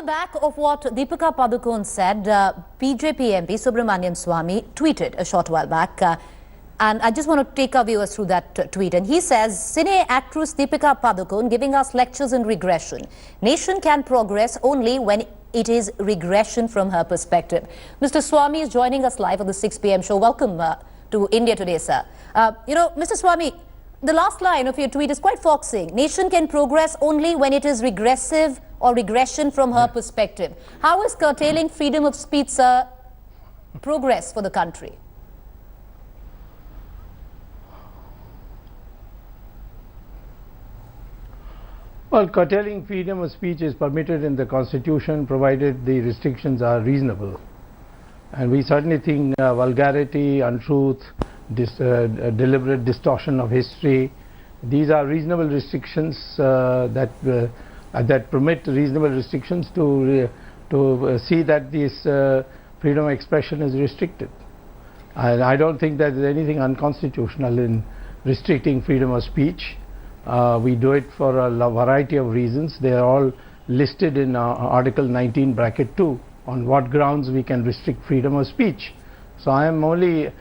the back of what Deepika Padukone said, BJP MP Subramanian Swamy tweeted a short while back. And I just want to take our viewers through that tweet. And he says, Cine actress Deepika Padukone giving us lectures in regression. Nation can progress only when it is regression from her perspective. Mr. Swamy is joining us live on the 6 p.m. show. Welcome to India Today, sir. Mr. Swamy, the last line of your tweet is quite foxing. Nation can progress only when it is regressive or regression from her perspective. How is curtailing freedom of speech, sir, progress for the country? Well, curtailing freedom of speech is permitted in the Constitution provided the restrictions are reasonable. And we certainly think vulgarity, untruth, deliberate distortion of history, these are reasonable restrictions that permit reasonable restrictions to see that this freedom of expression is restricted. And I don't think that there is anything unconstitutional in restricting freedom of speech. We do it for a variety of reasons. They are all listed in Article 19 bracket 2 on what grounds we can restrict freedom of speech. So I am only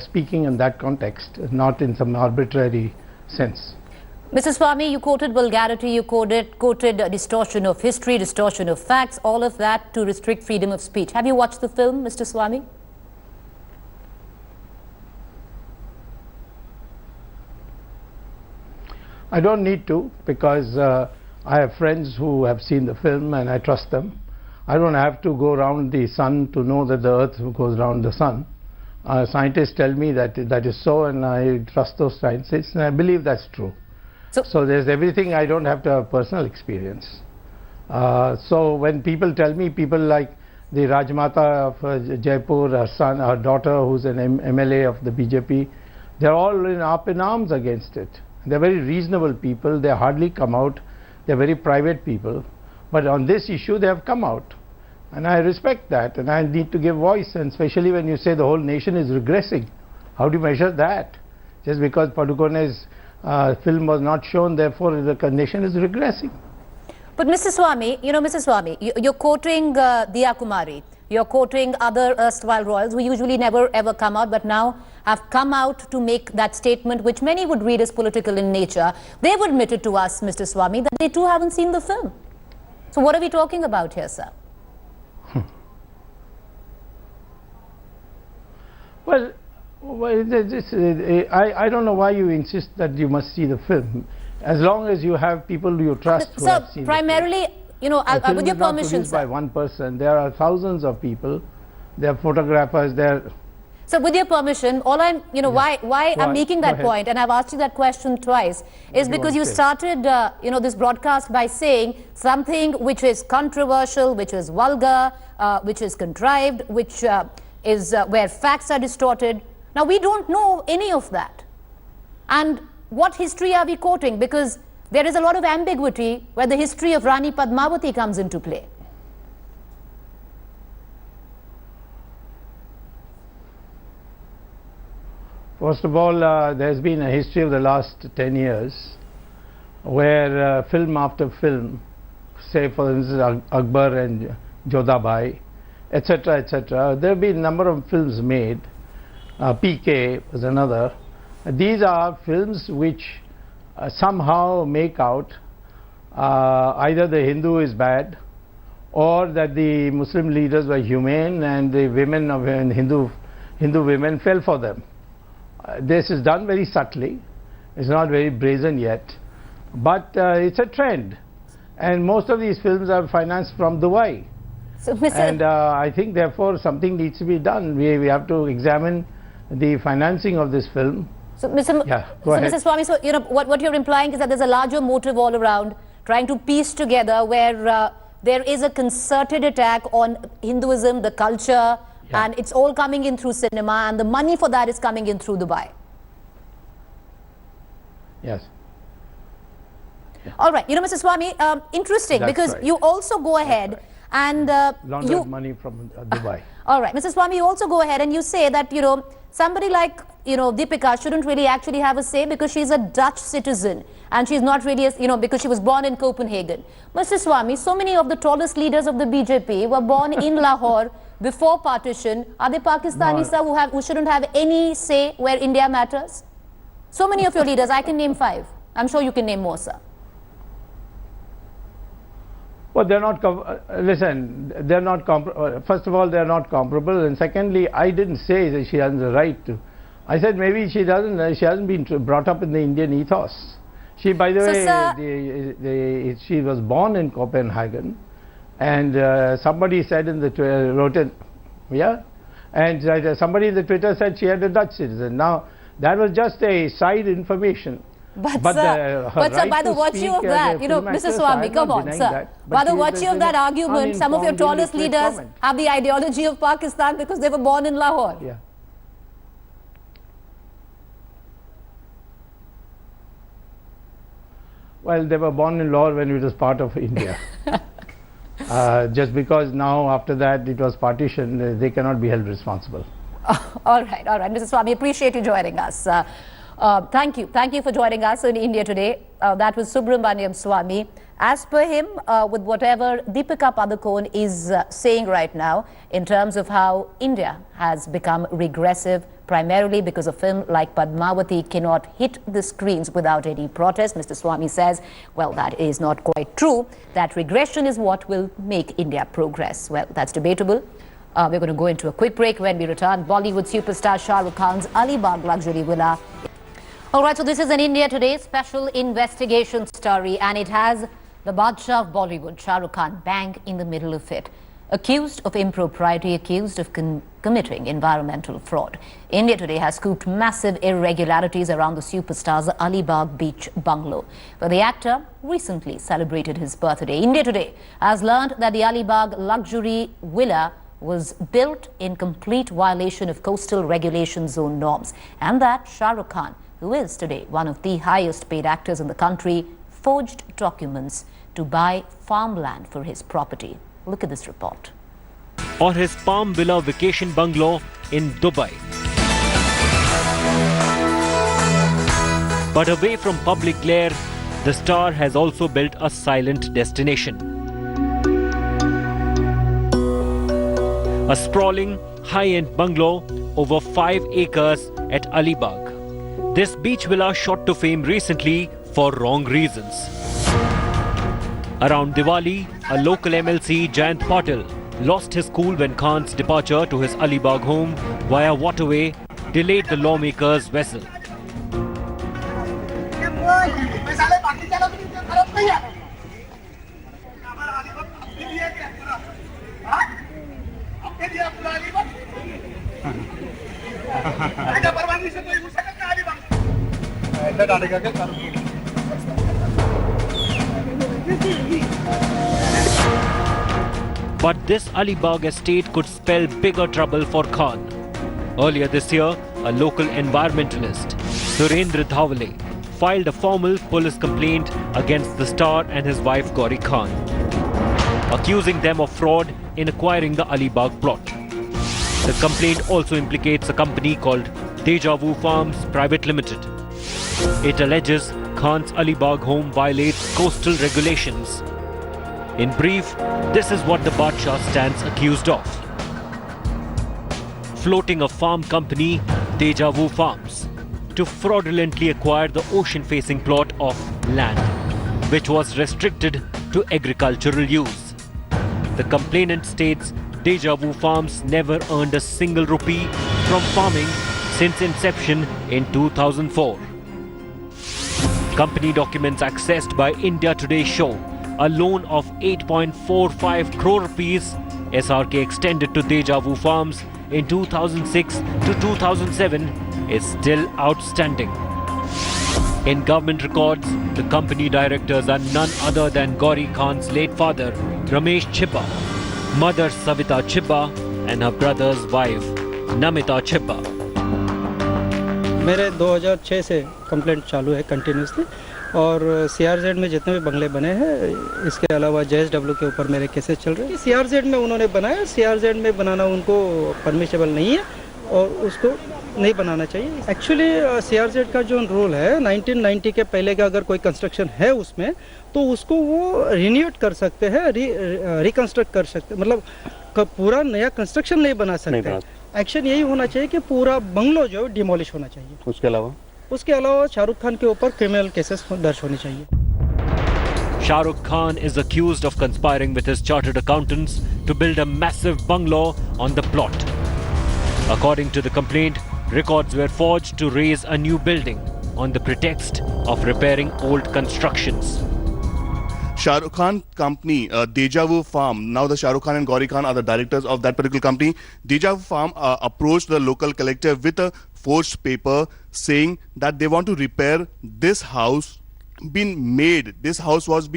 speaking in that context, not in some arbitrary sense. Mr. Swamy, you quoted vulgarity, you quoted distortion of history, distortion of facts, all of that to restrict freedom of speech. Have you watched the film, Mr. Swamy? I don't need to, because I have friends who have seen the film and I trust them. I don't have to go around the sun to know that the earth goes around the sun. Scientists tell me that that is so, and I trust those scientists, and I believe that's true. So there's everything. I don't have to have personal experience. So when people tell me, people like the Rajmata of Jaipur, her daughter who's an MLA of the BJP, they're all up in arms against it. They're very reasonable people. They hardly come out. They're very private people. But on this issue, they have come out. And I respect that. And I need to give voice. And especially when you say the whole nation is regressing. How do you measure that? Just because Padukone's film was not shown, therefore the nation is regressing. But Mr. Swamy, Mr. Swamy, you're quoting Diya Kumari. You're quoting other erstwhile royals who usually never ever come out, but now have come out to make that statement, which many would read as political in nature. They've admitted to us, Mr. Swamy, that they too haven't seen the film. So what are we talking about here, sir? Well, I don't know why you insist that you must see the film. As long as you have people you trust who have seen primarily, the film. with your permission, sir. By one person. There are thousands of people. There are photographers. So with your permission, all I'm, why I'm making that point, and I've asked you that question twice, is because you started, this broadcast by saying something which is controversial, which is vulgar, which is contrived, which is where facts are distorted. Now, we don't know any of that. And what history are we quoting? Because there is a lot of ambiguity where the history of Rani Padmavati comes into play. First of all, there's been a history of the last 10 years where film after film, say for instance Akbar and Jodhabai, etc., there have been a number of films made. PK was another. These are films which somehow make out either the Hindu is bad, or that the Muslim leaders were humane and the women of Hindu women fell for them. This is done very subtly. It's not very brazen yet, but it's a trend, and most of these films are financed from Dubai. So, and I think therefore something needs to be done. We have to examine the financing of this film. So, Mr. Swamy, so what you're implying is that there's a larger motive all around trying to piece together where there is a concerted attack on Hinduism, the culture, and it's all coming in through cinema, and the money for that is coming in through Dubai. Yes. All right. Mr. Swamy, interesting, because you also go ahead and laundered money from Dubai. All right, Mr. Swamy, you also go ahead and you say that, somebody like, Deepika shouldn't really actually have a say because she's a Dutch citizen and she's not really, because she was born in Copenhagen. Mr. Swamy, so many of the tallest leaders of the BJP were born in Lahore before partition. Are they Pakistanis, sir, who shouldn't have any say where India matters? So many of your leaders, I can name 5. I'm sure you can name more, sir. Well, they're not, listen, they're not, first of all, they're not comparable, and secondly, I didn't say that she has the right to. I said maybe she hasn't been brought up in the Indian ethos. She, by the way, she was born in Copenhagen, and somebody said in the wrote it, yeah, and somebody in the Twitter said she had a Dutch citizen. Now, that was just a side information. But sir, by the virtue of that, Mr. Swamy, come on, sir. By the virtue of that argument, some of your tallest leaders have the ideology of Pakistan because they were born in Lahore. Yeah. Well, they were born in Lahore when it was part of India. Just because now, after that, it was partition, they cannot be held responsible. All right, Mr. Swamy, appreciate you joining us. Thank you for joining us in India Today. That was Subramanian Swamy. As per him, with whatever Deepika Padukone is saying right now in terms of how India has become regressive, primarily because a film like Padmavati cannot hit the screens without any protest, Mr. Swamy says, well, that is not quite true. That regression is what will make India progress. Well, that's debatable. We're going to go into a quick break. When we return, Bollywood superstar Shah Rukh Khan's Alibag luxury villa. All right, so this is an India Today special investigation story, and it has the Badshah of Bollywood, Shah Rukh Khan, bang in the middle of it. Accused of impropriety, accused of committing environmental fraud. India Today has scooped massive irregularities around the superstar's Alibag beach bungalow, where the actor recently celebrated his birthday. India Today has learned that the Alibag luxury villa was built in complete violation of coastal regulation zone norms, and that Shah Rukh Khan, who is today one of the highest paid actors in the country, forged documents to buy farmland for his property. Look at this report. Or his Palm Villa vacation bungalow in Dubai. But away from public glare, the star has also built a silent destination. A sprawling, high-end bungalow over 5 acres at Alibag. This beach villa shot to fame recently for wrong reasons. Around Diwali, a local MLC, Jayant Patil, lost his cool when Khan's departure to his Alibag home via waterway delayed the lawmaker's vessel. But this Alibag estate could spell bigger trouble for Khan. Earlier this year, a local environmentalist, Surendra Dhawale, filed a formal police complaint against the star and his wife Gauri Khan, accusing them of fraud in acquiring the Alibag plot. The complaint also implicates a company called Deja Vu Farms Private Limited. It alleges Khan's Alibag home violates coastal regulations. In brief, this is what the Badshah stands accused of. Floating a farm company, Deja Vu Farms, to fraudulently acquire the ocean-facing plot of land, which was restricted to agricultural use. The complainant states Deja Vu Farms never earned a single rupee from farming since inception in 2004. Company documents accessed by India Today show a loan of 8.45 crore rupees SRK extended to Deja Vu Farms in 2006 to 2007 is still outstanding. In government records, the company directors are none other than Gauri Khan's late father, Ramesh Chibba, mother Savita Chibba, and her brother's wife, Namita Chibba. मेरे 2006 से complaint चालू है continuously और CRZ में जितने भी बंगले बने हैं, इसके अलावा JSW के ऊपर मेरे केसेस चल रहे हैं। CRZ में उन्होंने बनाया, CRZ में बनाना उनको परमिशेबल नहीं है और उसको नहीं बनाना चाहिए। एक्चुअली CRZ का जो रूल है 1990 के पहले का अगर कोई कंस्ट्रक्शन है उसमें तो उसको वो रिन्यूएट कर सकते हैं, रिकंस्ट्रक्ट कर सकते हैं, मतलब पूरा नया कंस्ट्रक्शन नहीं बना सकते। एक्शन यही होना चाहिए कि पूरा बंगलो जो डिमोलिश होना चाहिए। उसके अलावा शाहरुख खान के ऊपर क्रिमिनल केसेस दर्ज होने चाहिए। Shahrukh Khan is accused of conspiring with his chartered accountants to build a massive bungalow on the plot. According to the complaint, records were forged to raise a new building on the pretext of repairing old constructions. Shah Rukh Khan company, Deja Vu Farm, now the Shah Rukh Khan and Gauri Khan are the directors of that particular company. Deja Vu Farm approached the local collector with a forged paper saying that they want to repair this house. This house was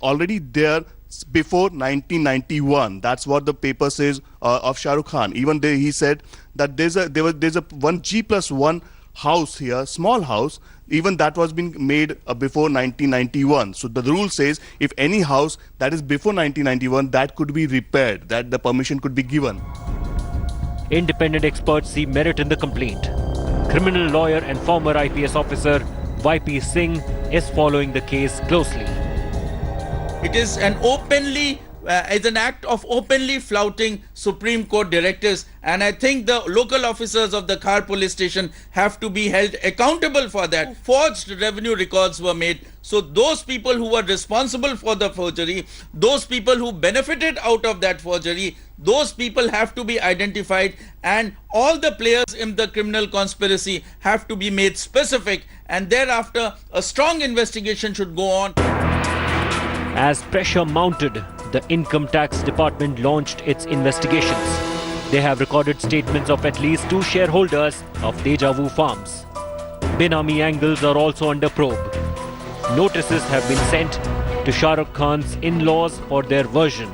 already there before 1991. That's what the paper says of Shah Rukh Khan. Even he said that there's a 1G+1 house here, small house, even that was being made before 1991. So the rule says if any house that is before 1991, that could be repaired, that the permission could be given. Independent experts see merit in the complaint. Criminal lawyer and former IPS officer YP Singh is following the case closely. It is an act of openly flouting Supreme Court directives, and I think the local officers of the Khar police station have to be held accountable for that. Forged revenue records were made, so those people who were responsible for the forgery, those people who benefited out of that forgery, those people have to be identified, and all the players in the criminal conspiracy have to be made specific, and thereafter a strong investigation should go on. As pressure mounted, the Income Tax Department launched its investigations. They have recorded statements of at least 2 shareholders of Deja Vu Farms. Benami angles are also under probe. Notices have been sent to Shah Rukh Khan's in-laws for their version.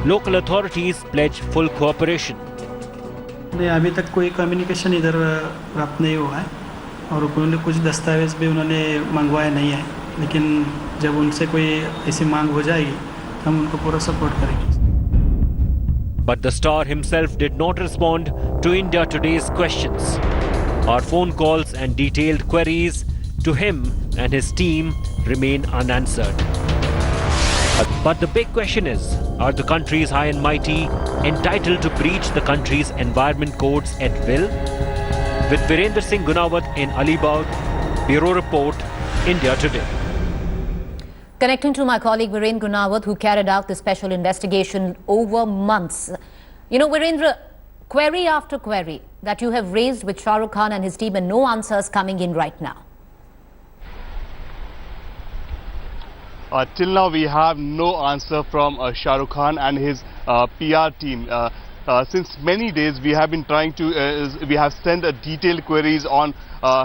Local authorities pledge full cooperation. नहीं, अभी तक कोई communication इधर प्राप्त नहीं हुआ है और उन्होंने कुछ दस्तावेज भी उन्होंने मंगवाए नहीं है, लेकिन जब उनसे कोई ऐसी मांग हो जाएगी हम उनको पूरा सपोर्ट करेंगे. But the star himself did not respond to India Today's questions. Our phone calls and detailed queries to him and his team remain unanswered. But the big question is, are the country's high and mighty entitled to breach the country's environment codes at will? With Virendra Singh Gunawat in Alibag, Bureau Report, India Today. Connecting to my colleague Virendra Gunawat, who carried out the special investigation over months. You know, Virendra, query after query that you have raised with Shah Rukh Khan and his team, and no answers coming in right now. Till now, we have no answer from Shah Rukh Khan and his PR team. Since many days, we have been trying to, we have sent detailed queries on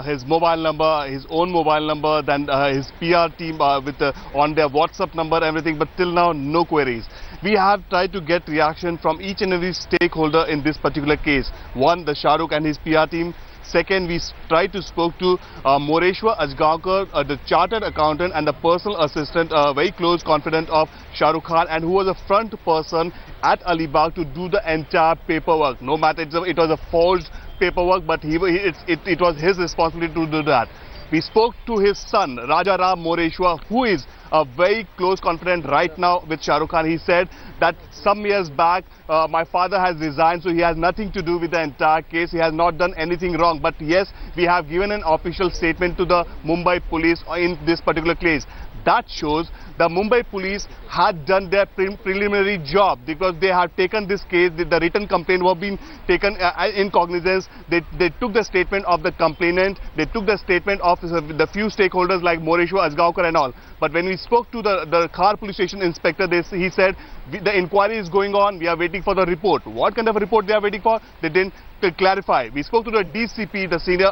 his mobile number, his own mobile number, then his PR team on their WhatsApp number, everything, but till now, no queries. We have tried to get reaction from each and every stakeholder in this particular case. One, the Shah Rukh and his PR team. Second, we tried to spoke to Moreshwar Ajgaonkar, the chartered accountant and the personal assistant, very close confidant of Shah Rukh Khan, and who was a front person at Alibag to do the entire paperwork. No matter it was a forged paperwork, but it was his responsibility to do that. We spoke to his son, Raja Ram Moreshwar, who is a very close confidant right now with Shah Rukh Khan. He said that some years back, my father has resigned, so he has nothing to do with the entire case. He has not done anything wrong. But yes, we have given an official statement to the Mumbai police in this particular case. That shows the Mumbai police had done their preliminary job, because they have taken this case, the written complaint was being taken in cognizance. They took the statement of the complainant, they took the statement of the few stakeholders like Moreshwar, Ajgaonkar and all. But when we spoke to the Khar police station inspector, he said the inquiry is going on, we are waiting for the report. What kind of a report they are waiting for? They didn't clarify. We spoke to the DCP, the senior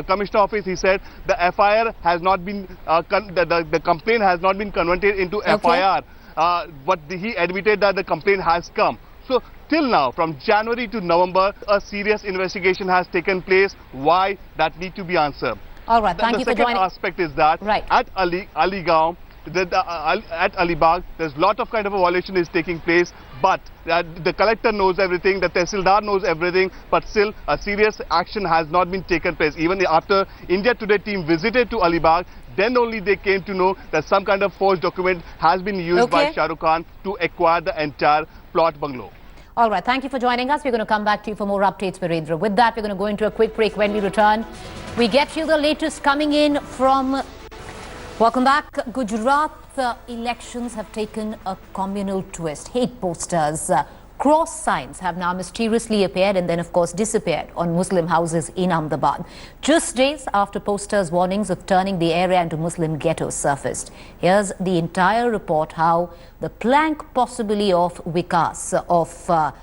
commissioner office. He said the FIR has not been, the complaint has not been converted into FIR. But he admitted that the complaint has come. So till now, from January to November, a serious investigation has taken place. Why? That need to be answered. All right, thank The you for second joining. aspect is that Right. at Aligaon, at Alibag, there's a lot of kind of a violation is taking place, but the collector knows everything, the Tehsildar knows everything, but still a serious action has not been taken place. Even after India Today team visited to Alibag, then only they came to know that some kind of forged document has been used by Shah Rukh Khan to acquire the entire plot bungalow. All right, thank you for joining us. We're going to come back to you for more updates, Virendra. With that, we're going to go into a quick break. When we return, we get you the latest coming in from... Welcome back. Gujarat elections have taken a communal twist. Hate posters, cross signs have now mysteriously appeared and then, of course, disappeared on Muslim houses in Ahmedabad. Just days after posters' warnings of turning the area into Muslim ghettos surfaced. Here's the entire report, how the plank possibly of Vikas, of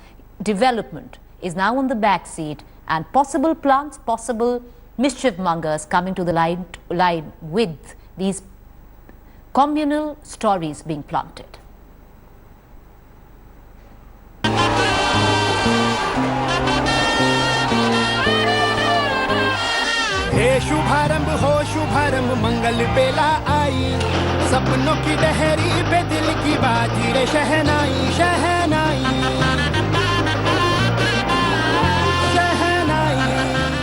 development, is now on the back seat, and possible plants, possible mischief mongers coming to the line with these communal stories being planted. हे शुभारंभ हो शुभारंभ मंगल बेला आई सपनों की लहरी पे दिल की बाजी रे शहनाई शहनाई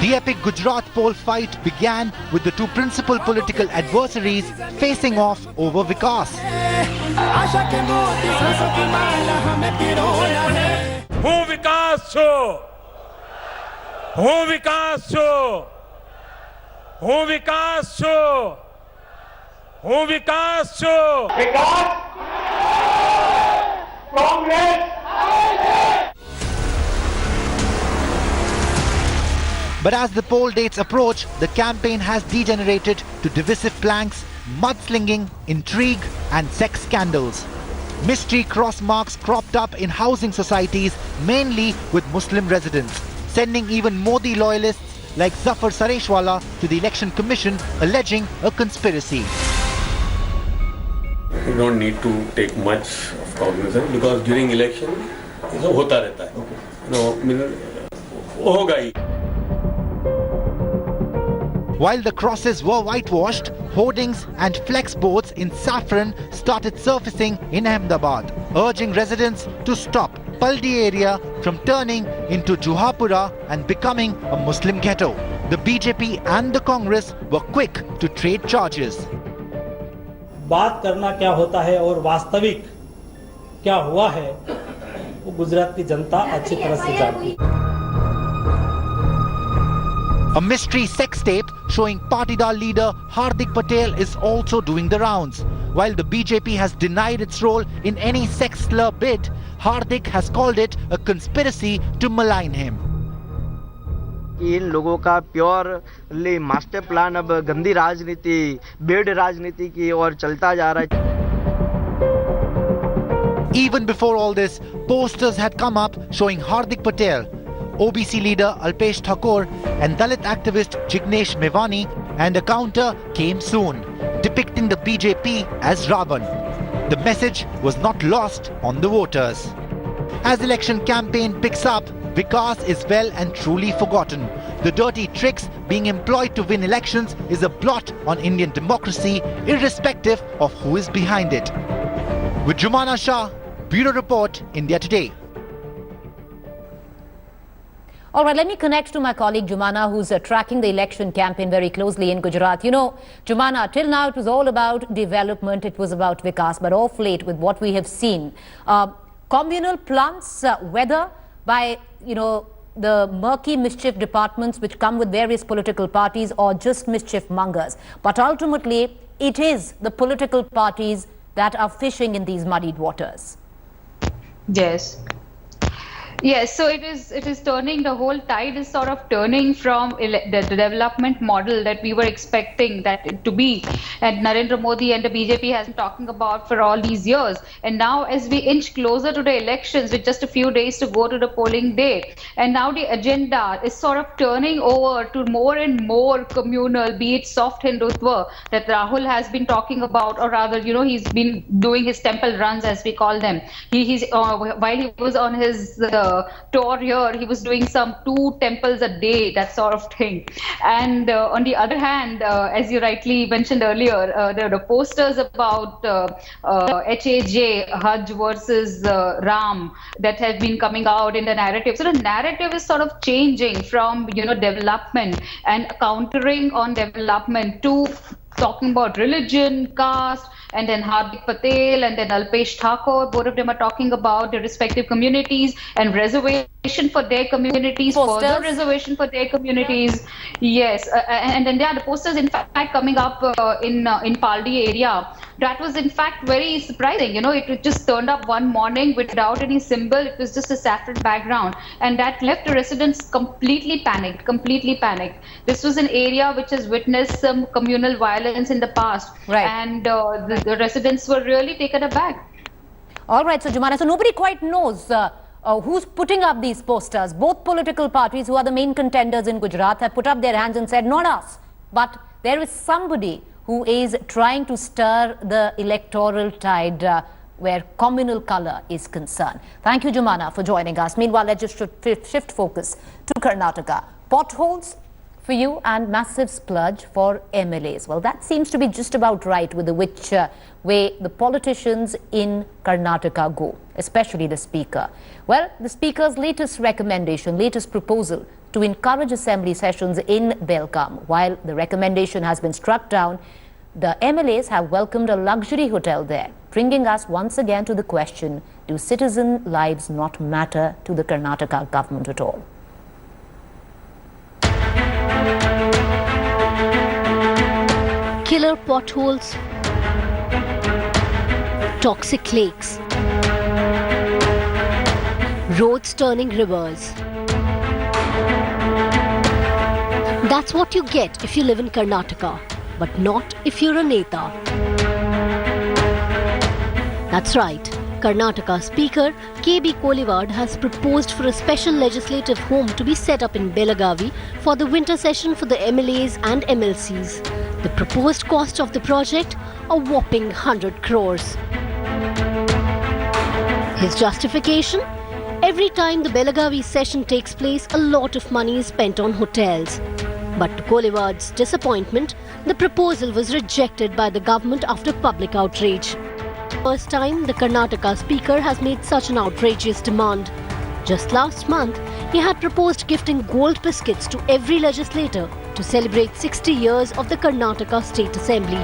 The epic Gujarat poll fight began with the two principal political adversaries facing off over Vikas. હું વિકાસ છું હું વિકાસ છું હું વિકાસ છું હું વિકાસ છું વિકાસ Congress. But as the poll dates approach, the campaign has degenerated to divisive planks, mudslinging, intrigue and sex scandals. Mystery cross marks cropped up in housing societies, mainly with Muslim residents, sending even Modi loyalists like Zafar Sareshwala to the Election Commission alleging a conspiracy. You don't need to take much of cognizance because during election होता रहता है. होगा ही. While the crosses were whitewashed, hoardings and flex boards in saffron started surfacing in Ahmedabad, urging residents to stop Paldi area from turning into Juhapura and becoming a Muslim ghetto. The BJP and the Congress were quick to trade charges. बात करना क्या होता है और वास्तविक क्या हुआ है वो गुजरात की जनता अच्छी तरह से जानती है. A mystery sex tape showing Patidar leader Hardik Patel is also doing the rounds. While the BJP has denied its role in any sex slur bid, Hardik has called it a conspiracy to malign him. इन लोगों का purely master plan अब गंदी राजनीति, bed राजनीति की ओर चलता जा रहा है. Even before all this, posters had come up showing Hardik Patel, OBC leader Alpesh Thakur and Dalit activist Jignesh Mevani, and a counter came soon, depicting the BJP as Ravan. The message was not lost on the voters. As election campaign picks up, Vikas is well and truly forgotten. The dirty tricks being employed to win elections is a blot on Indian democracy, irrespective of who is behind it. With Jumana Shah, Bureau Report, India Today. All right, let me connect to my colleague Jumana, who's tracking the election campaign very closely in Gujarat. You know, Jumana, till now it was all about development, it was about Vikas, but off late with what we have seen, communal plants, whether by, you know, the murky mischief departments which come with various political parties or just mischief mongers. But ultimately, it is the political parties that are fishing in these muddied waters. Yes. Yes, so it is turning, the whole tide is sort of turning from the development model that we were expecting that it to be, and Narendra Modi and the BJP has been talking about for all these years. And now as we inch closer to the elections with just a few days to go to the polling day, and now the agenda is sort of turning over to more and more communal, be it soft Hindutva that Rahul has been talking about, or rather, you know, he's been doing his temple runs as we call them. While he was on his tour here, he was doing some 2 temples a day, that sort of thing. And on the other hand, as you rightly mentioned earlier, there are posters about HAJ, Hajj versus Ram, that have been coming out in the narrative. So the narrative is sort of changing from, development and countering on development to talking about religion, caste, and then Hardik Patel and then Alpesh Thakur, both of them are talking about their respective communities and reservation for their communities, further reservation for their communities. Yes, and then there are the posters in fact coming up in Paldi area. That was in fact very surprising. It just turned up one morning without any symbol. It was just a saffron background, and that left the residents completely panicked. This was an area which has witnessed some communal violence in the past, right? And the residents were really taken aback. All right, so Jumana, so nobody quite knows who's putting up these posters. Both political parties who are the main contenders in Gujarat have put up their hands and said, not us, but there is somebody who is trying to stir the electoral tide where communal color is concerned. Thank you, Jumana, for joining us. Meanwhile, let's just shift focus to Karnataka. Potholes for you and massive splurge for MLAs. Well, that seems to be just about right with the which way the politicians in Karnataka go, especially the Speaker. Well, the Speaker's latest recommendation, latest proposal to encourage assembly sessions in Belgaum. While the recommendation has been struck down, the MLAs have welcomed a luxury hotel there, bringing us once again to the question, do citizen lives not matter to the Karnataka government at all? Killer potholes, toxic lakes, roads turning rivers. That's what you get if you live in Karnataka, but not if you're a Neta. That's right. Karnataka Speaker K.B. Kolivard has proposed for a special legislative home to be set up in Belagavi for the winter session for the MLAs and MLCs. The proposed cost of the project, a whopping 100 crores. His justification? Every time the Belagavi session takes place, a lot of money is spent on hotels. But to Kolivard's disappointment, the proposal was rejected by the government after public outrage. First time the Karnataka Speaker has made such an outrageous demand. Just last month, he had proposed gifting gold biscuits to every legislator to celebrate 60 years of the Karnataka State Assembly.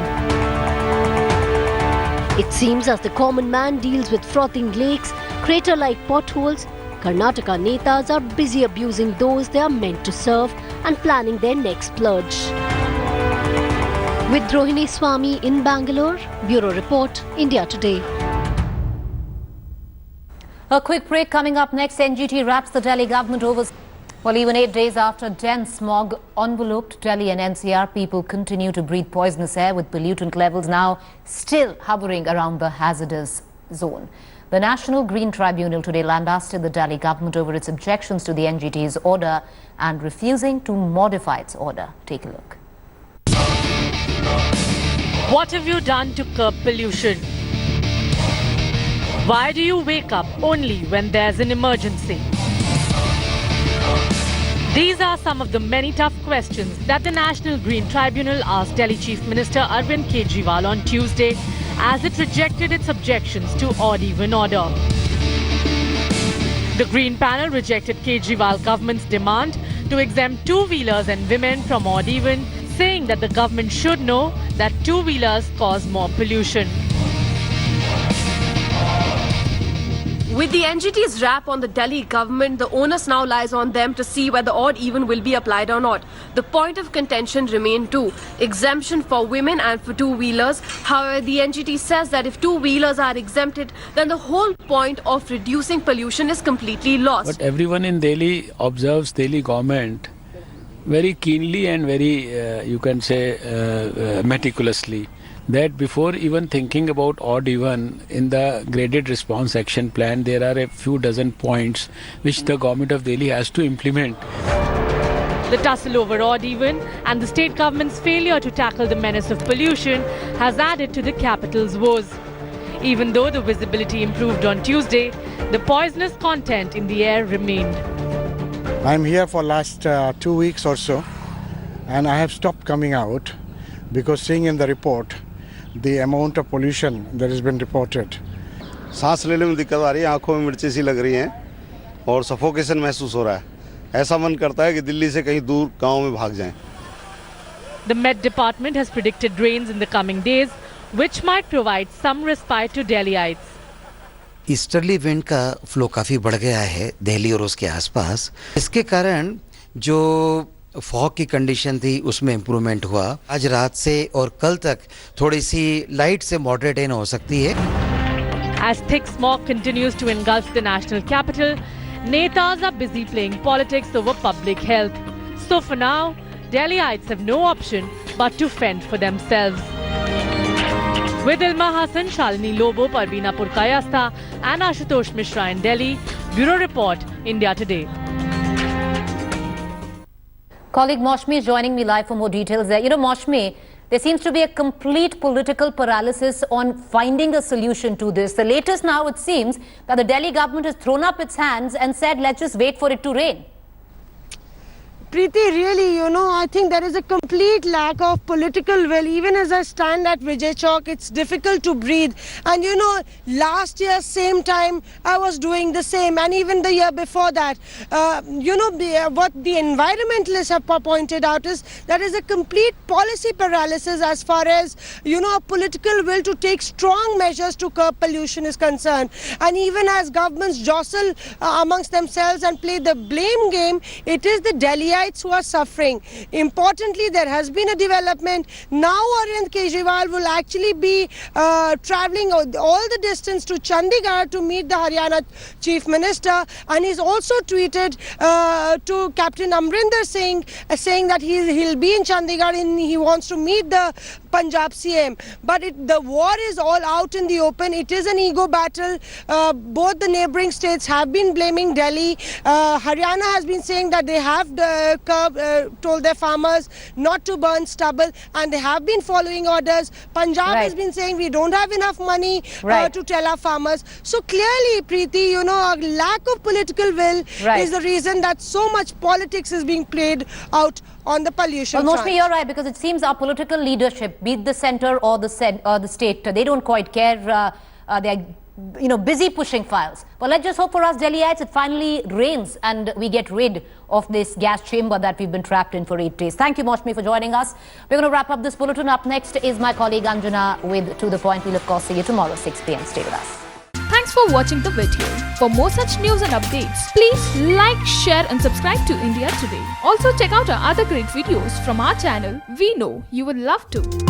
It seems as the common man deals with frothing lakes, crater-like potholes, Karnataka Netas are busy abusing those they are meant to serve and planning their next splurge. With Subramanian Swamy in Bangalore, Bureau Report, India Today. A quick break coming up next. NGT wraps the Delhi government over. Well, even 8 days after dense smog enveloped Delhi and NCR, people continue to breathe poisonous air with pollutant levels now still hovering around the hazardous zone. The National Green Tribunal today lambasted the Delhi government over its objections to the NGT's order and refusing to modify its order. Take a look. What have you done to curb pollution? Why do you wake up only when there's an emergency? These are some of the many tough questions that the National Green Tribunal asked Delhi Chief Minister Arvind Kejriwal on Tuesday as it rejected its objections to odd-even order. The Green Panel rejected Kejriwal government's demand to exempt two-wheelers and women from odd-even, saying that the government should know that two-wheelers cause more pollution. With the NGT's wrap on the Delhi government, the onus now lies on them to see whether odd-even will be applied or not. The point of contention remained too, exemption for women and for two-wheelers. However, the NGT says that if two-wheelers are exempted, then the whole point of reducing pollution is completely lost. But everyone in Delhi observes Delhi government very keenly and very, you can say, meticulously. That before even thinking about odd even, in the graded response action plan, there are a few dozen points which the government of Delhi has to implement. The tussle over odd even and the state government's failure to tackle the menace of pollution has added to the capital's woes. Even though the visibility improved on Tuesday, the poisonous content in the air remained. I'm here for last 2 weeks or so, and I have stopped coming out because seeing in the report the amount of pollution that has been reported. सांस लेने में दिक्कत आ रही है, आंखों में मिर्ची सी लग रही हैं और सफोकेशन महसूस हो रहा है. ऐसा मन करता है कि दिल्ली से कहीं दूर गांव में भाग जाएं. The Met Department has predicted rains in the coming days, which might provide some respite to Delhiites. Easterly wind का फ्लो काफ़ी बढ़ गया है दिल्ली और उसके आसपास. इसके कारण जो फॉग की कंडीशन थी उसमें इम्प्रूवमेंट हुआ. आज रात से और कल तक थोड़ी सी लाइट से मॉडरेट रेन हो सकती है. As thick smog continues to engulf the national capital, netas are busy playing politics over public health. So for now, Delhiites have no option but to fend for themselves. With Ilma Hassan, Shalini Lobo, Parveena Purkayastha and Ashutosh Mishra in Delhi, Bureau Report, India Today. Colleague Maushmi is joining me live for more details there. You know, Maushmi, there seems to be a complete political paralysis on finding a solution to this. The latest now, it seems that the Delhi government has thrown up its hands and said, let's just wait for it to rain. Preeti, really, you know, I think there is a complete lack of political will. Even as I stand at Vijay Chowk, it's difficult to breathe. And you know, last year, same time, I was doing the same. And even the year before that, you know, what the environmentalists have pointed out is there is a complete policy paralysis as far as, you know, a political will to take strong measures to curb pollution is concerned. And even as governments jostle amongst themselves and play the blame game, it is the Delhiites who are suffering. Importantly, there has been a development. Now Arvind Kejriwal will actually be travelling all the distance to Chandigarh to meet the Haryana Chief Minister, and he's also tweeted to Captain Amrinder saying that he'll be in Chandigarh and he wants to meet the Punjab CM. But the war is all out in the open. It is an ego battle. Both the neighbouring states have been blaming Delhi. Haryana has been saying that they have told their farmers not to burn stubble, and they have been following orders. Punjab has been saying we don't have enough money to tell our farmers. So clearly, Preeti, you know, a lack of political will is the reason that so much politics is being played out on the pollution Well, front. mostly you're right, because it seems our political leadership, be it the centre or the state, they don't quite care. They're busy pushing files. But let's just hope for us Delhiites it finally rains and we get rid of this gas chamber that we've been trapped in for 8 days. Thank you, Maushmi, for joining us. We're going to wrap up this bulletin. Up next is my colleague Anjana with To The Point. We'll of course see you tomorrow 6 p.m. Stay with us. Thanks for watching the video. For more such news and updates, please like, share and subscribe to India Today. Also check out our other great videos from our channel. We know you will love to.